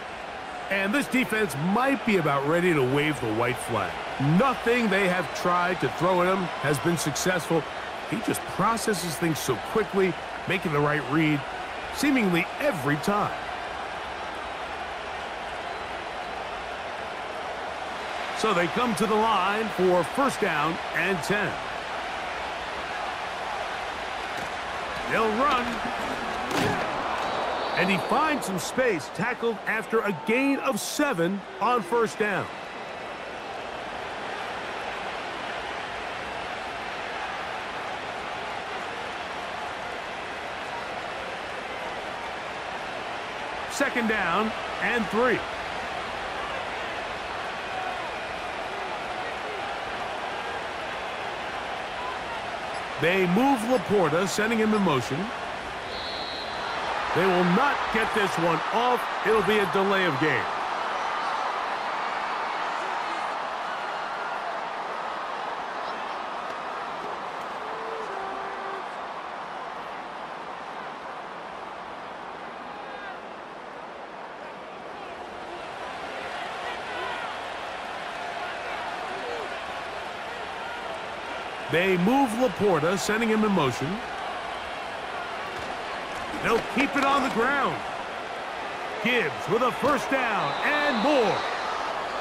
And this defense might be about ready to wave the white flag. Nothing they have tried to throw at him has been successful. He just processes things so quickly, making the right read, seemingly every time. So they come to the line for first down and 10. They'll run. And he finds some space, tackled after a gain of 7 on first down. Second down and 3. They move Laporta, sending him in motion. They will not get this one off. It'll be a delay of game. They move Laporta, sending him in motion. They'll keep it on the ground. Gibbs with a first down and more.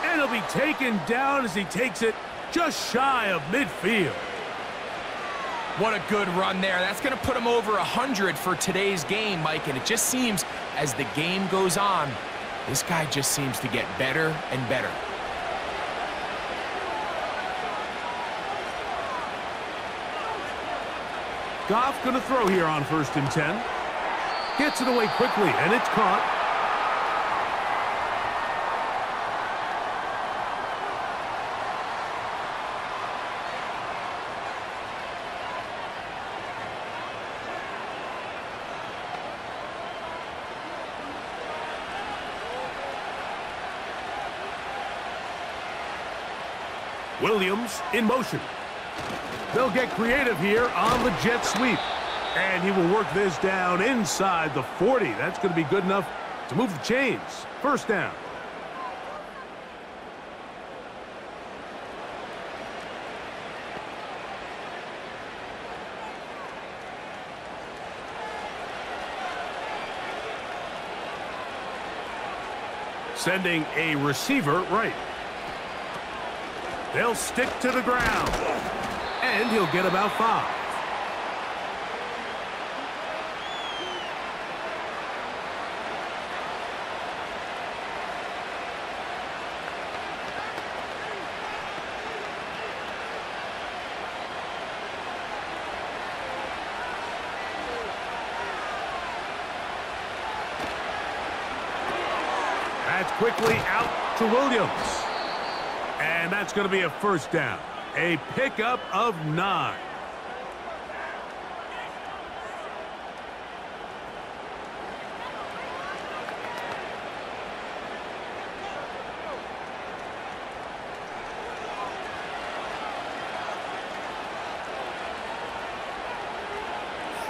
And he'll be taken down as he takes it just shy of midfield. What a good run there. That's going to put him over 100 for today's game, Mike. And it just seems as the game goes on, this guy just seems to get better and better. Goff going to throw here on first and 10. Gets it away quickly, and it's caught. Williams in motion. They'll get creative here on the jet sweep. And he will work this down inside the 40. That's going to be good enough to move the chains. First down. Sending a receiver right. They'll stick to the ground. And he'll get about 5. That's quickly out to Williams. And that's going to be a first down. A pickup of 9.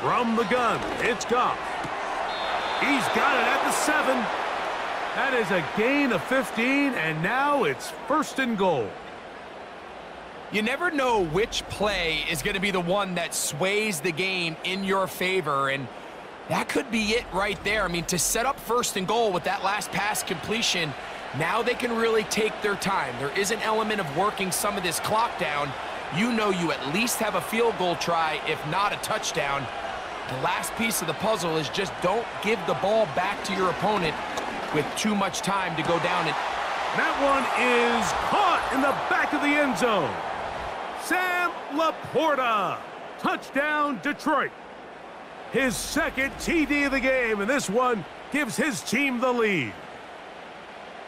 From the gun, it's Goff. He's got it at the 7. That is a gain of 15, and now it's first and goal. You never know which play is going to be the one that sways the game in your favor, and that could be it right there. I mean, to set up first and goal with that last pass completion, now they can really take their time. There is an element of working some of this clock down. You know you at least have a field goal try, if not a touchdown. The last piece of the puzzle is just don't give the ball back to your opponent with too much time to go down. And that one is caught in the back of the end zone. Sam Laporta. Touchdown, Detroit. His second TD of the game, and this one gives his team the lead.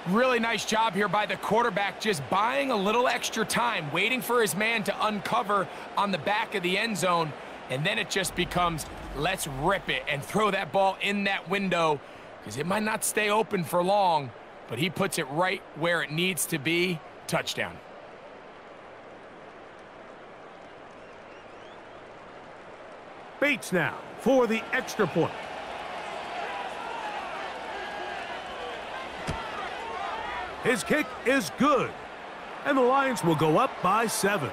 Really nice job here by the quarterback, just buying a little extra time, waiting for his man to uncover on the back of the end zone, and then it just becomes, let's rip it and throw that ball in that window, because it might not stay open for long, but he puts it right where it needs to be. Touchdown. Bates now for the extra point. His kick is good. And the Lions will go up by 7.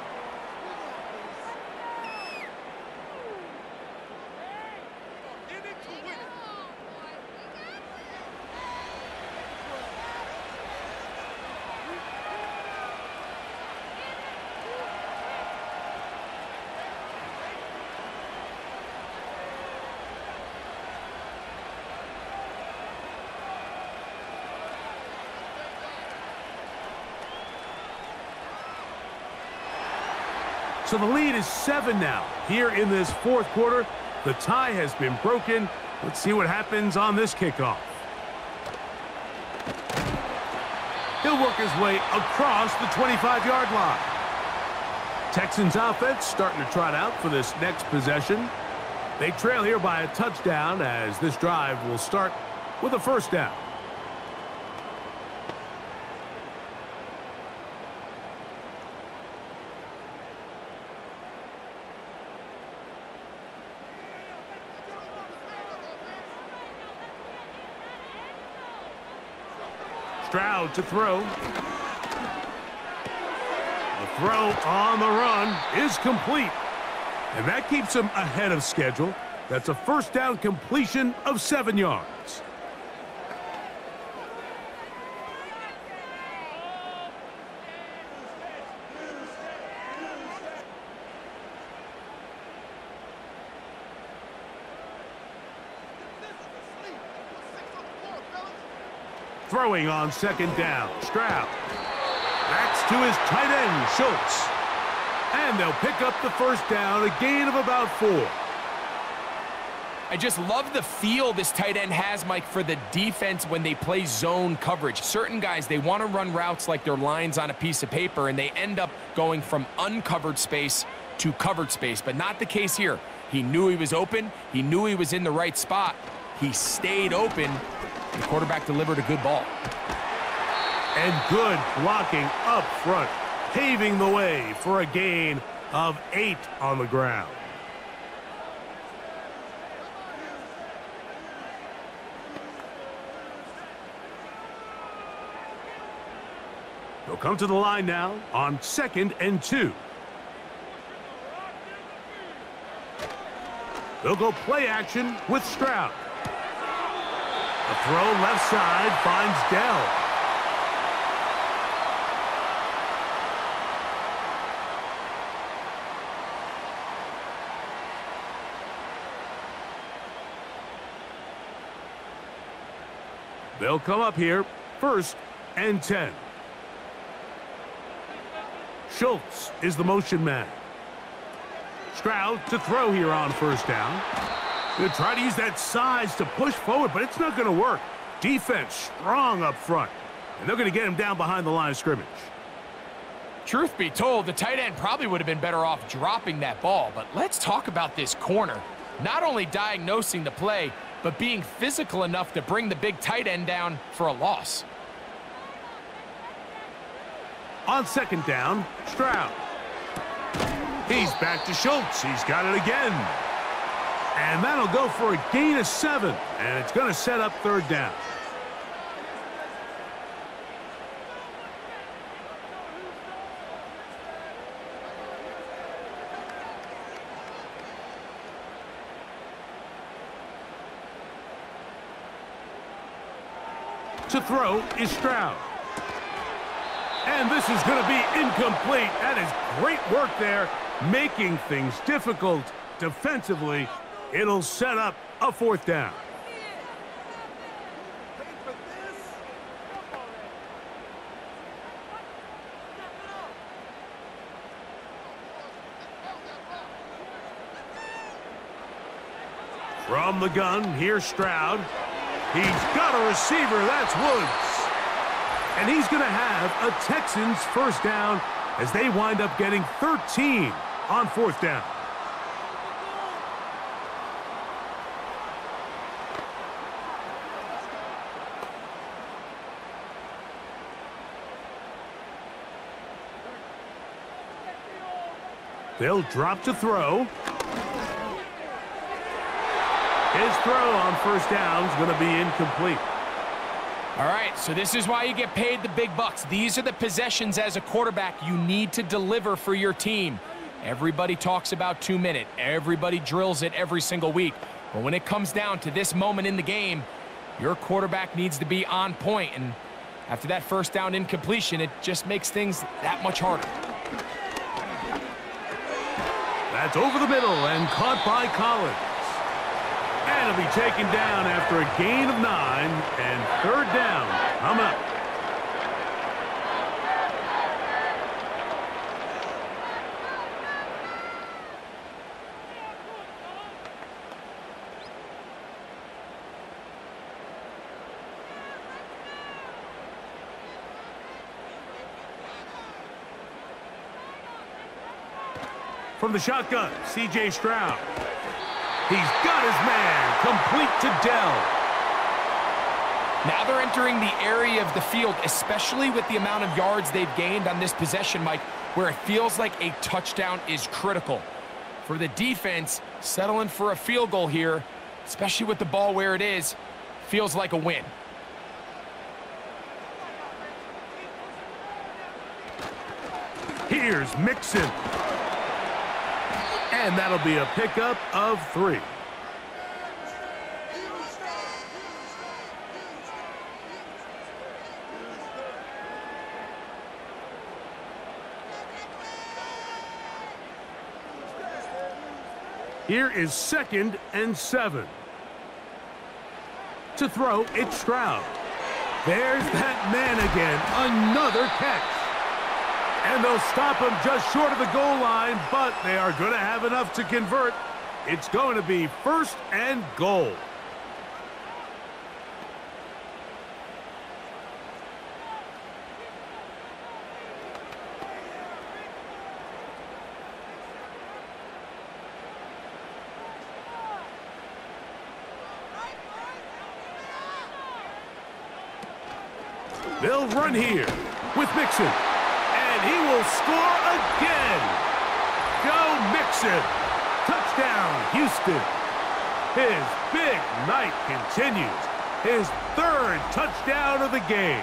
So the lead is 7 now. Here in this fourth quarter, the tie has been broken. Let's see what happens on this kickoff. He'll work his way across the 25-yard line. Texans offense starting to trot out for this next possession. They trail here by a touchdown as this drive will start with a first down. Stroud to throw. The throw on the run is complete. And that keeps him ahead of schedule. That's a first down completion of 7 yards. Throwing on second down, Stroud. Backs to his tight end, Schultz. And they'll pick up the first down, a gain of about 4. I just love the feel this tight end has, Mike, for the defense when they play zone coverage. Certain guys, they want to run routes like they're lines on a piece of paper, and they end up going from uncovered space to covered space, but not the case here. He knew he was open. He knew he was in the right spot. He stayed open. The quarterback delivered a good ball. And good blocking up front, paving the way for a gain of 8 on the ground. They'll come to the line now on 2nd and 2. They'll go play action with Stroud. A throw left side finds Dell. They'll come up here, 1st and 10. Schultz is the motion man. Stroud to throw here on first down. They'll try to use that size to push forward, but it's not going to work. Defense strong up front, and they're going to get him down behind the line of scrimmage. Truth be told, the tight end probably would have been better off dropping that ball, but let's talk about this corner. Not only diagnosing the play, but being physical enough to bring the big tight end down for a loss. On 2nd down, Stroud. He's back to Schultz. He's got it again. And that'll go for a gain of 7, and it's going to set up 3rd down. To throw is Stroud. And this is going to be incomplete. That is great work there, making things difficult defensively. It'll set up a 4th down. From the gun, here's Stroud. He's got a receiver, that's Woods. And he's going to have a Texans first down as they wind up getting 13 on 4th down. They'll drop to throw. His throw on first down is going to be incomplete. All right, so this is why you get paid the big bucks. These are the possessions as a quarterback you need to deliver for your team. Everybody talks about 2-minute. Everybody drills it every single week. But when it comes down to this moment in the game, your quarterback needs to be on point. And after that first down incompletion, it just makes things that much harder. That's over the middle and caught by Collins. And it'll be taken down after a gain of 9 and 3rd down. I'm up. From the shotgun, C.J. Stroud. He's got his man, complete to Dell. Now they're entering the area of the field, especially with the amount of yards they've gained on this possession, Mike, where it feels like a touchdown is critical. For the defense, settling for a field goal here, especially with the ball where it is, feels like a win. Here's Mixon. And that'll be a pickup of 3. Here is 2nd and 7. To throw, it's Stroud. There's that man again, another catch. And they'll stop him just short of the goal line, but they are going to have enough to convert. It's going to be 1st and goal. They'll run here with Mixon. And he will score again. Go Mixon. Touchdown, Houston. His big night continues. His 3rd touchdown of the game.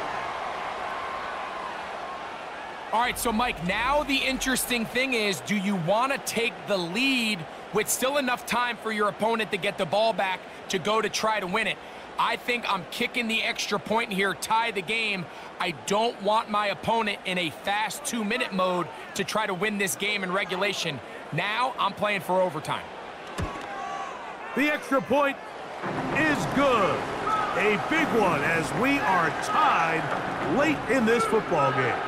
All right, so Mike, now the interesting thing is, do you want to take the lead with still enough time for your opponent to get the ball back to go to try to win it? I think I'm kicking the extra point here, tie the game. I don't want my opponent in a fast 2-minute mode to try to win this game in regulation. Now I'm playing for overtime. The extra point is good. A big one as we are tied late in this football game.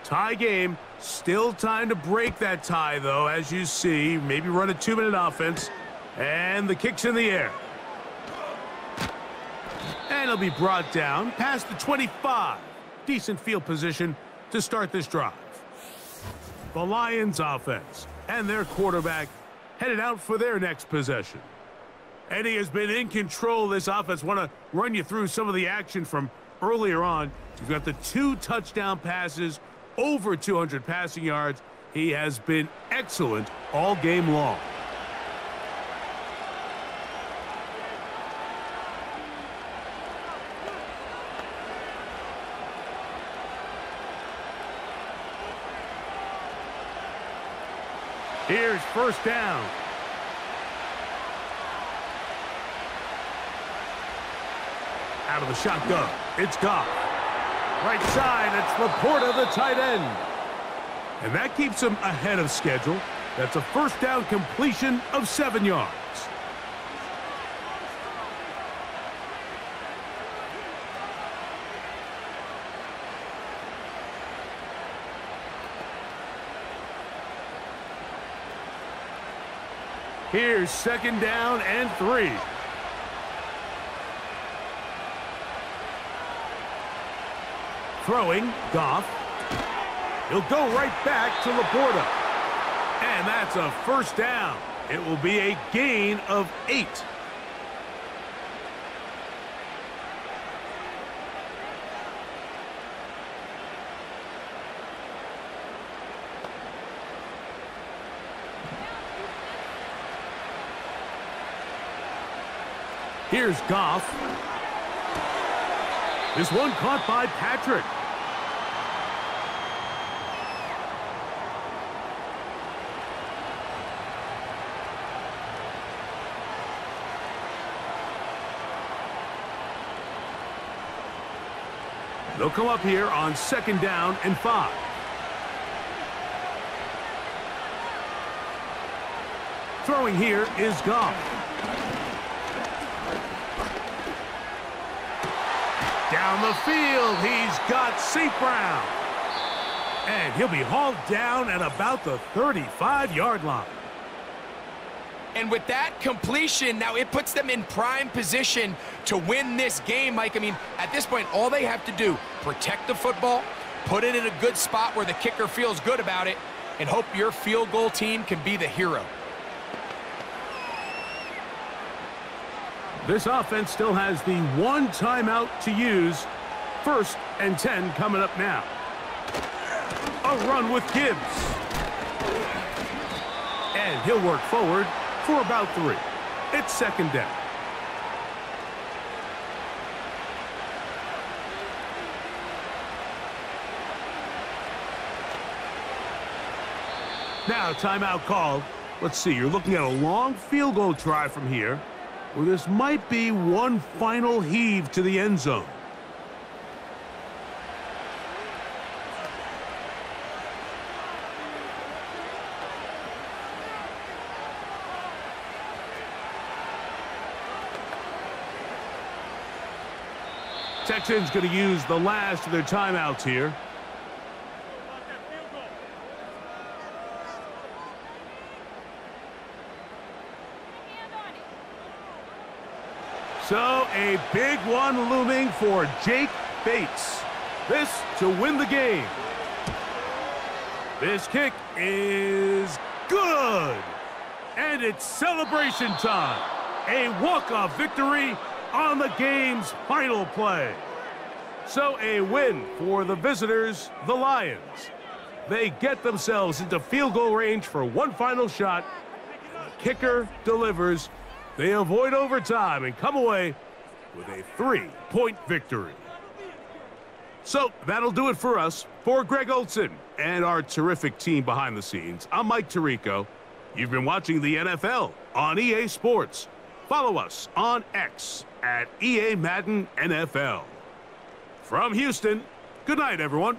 Tie game. Still time to break that tie, though, as you see. Maybe run a 2-minute offense. And the kick's in the air. And it'll be brought down past the 25. Decent field position to start this drive. The Lions offense and their quarterback headed out for their next possession. And he has been in control of this offense. Want to run you through some of the action from earlier on. You've got the 2 touchdown passes, over 200 passing yards. He has been excellent all game long. Here's 1st down. Out of the shotgun, it's Goff. Right side, it's Laporta, the tight end. And that keeps him ahead of schedule. That's a 1st down completion of 7 yards. Here's 2nd down and 3. Throwing, Goff. He'll go right back to Laporta. And that's a first down. It will be a gain of 8. Here's Goff. This one caught by Patrick. They'll come up here on 2nd down and 5. Throwing here is Goff. Down the field, he's got St. Brown. And he'll be hauled down at about the 35-yard line. And with that completion, now it puts them in prime position to win this game, Mike. I mean, at this point, all they have to do, protect the football, put it in a good spot where the kicker feels good about it, and hope your field goal team can be the hero. This offense still has the one timeout to use. 1st and 10 coming up now. A run with Gibbs. And he'll work forward for about 3. It's 2nd down. Now, timeout called. Let's see, you're looking at a long field goal try from here, where this might be one final heave to the end zone. Texans going to use the last of their timeouts here. So a big one looming for Jake Bates. This to win the game. This kick is good. And it's celebration time. A walk-off victory on the game's final play. So a win for the visitors, the Lions. They get themselves into field goal range for one final shot. The kicker delivers. They avoid overtime and come away with a 3-point victory. So that'll do it for us. For Greg Olson and our terrific team behind the scenes, I'm Mike Tirico. You've been watching the NFL on EA Sports. Follow us on X at EA Madden NFL. From Houston, good night, everyone.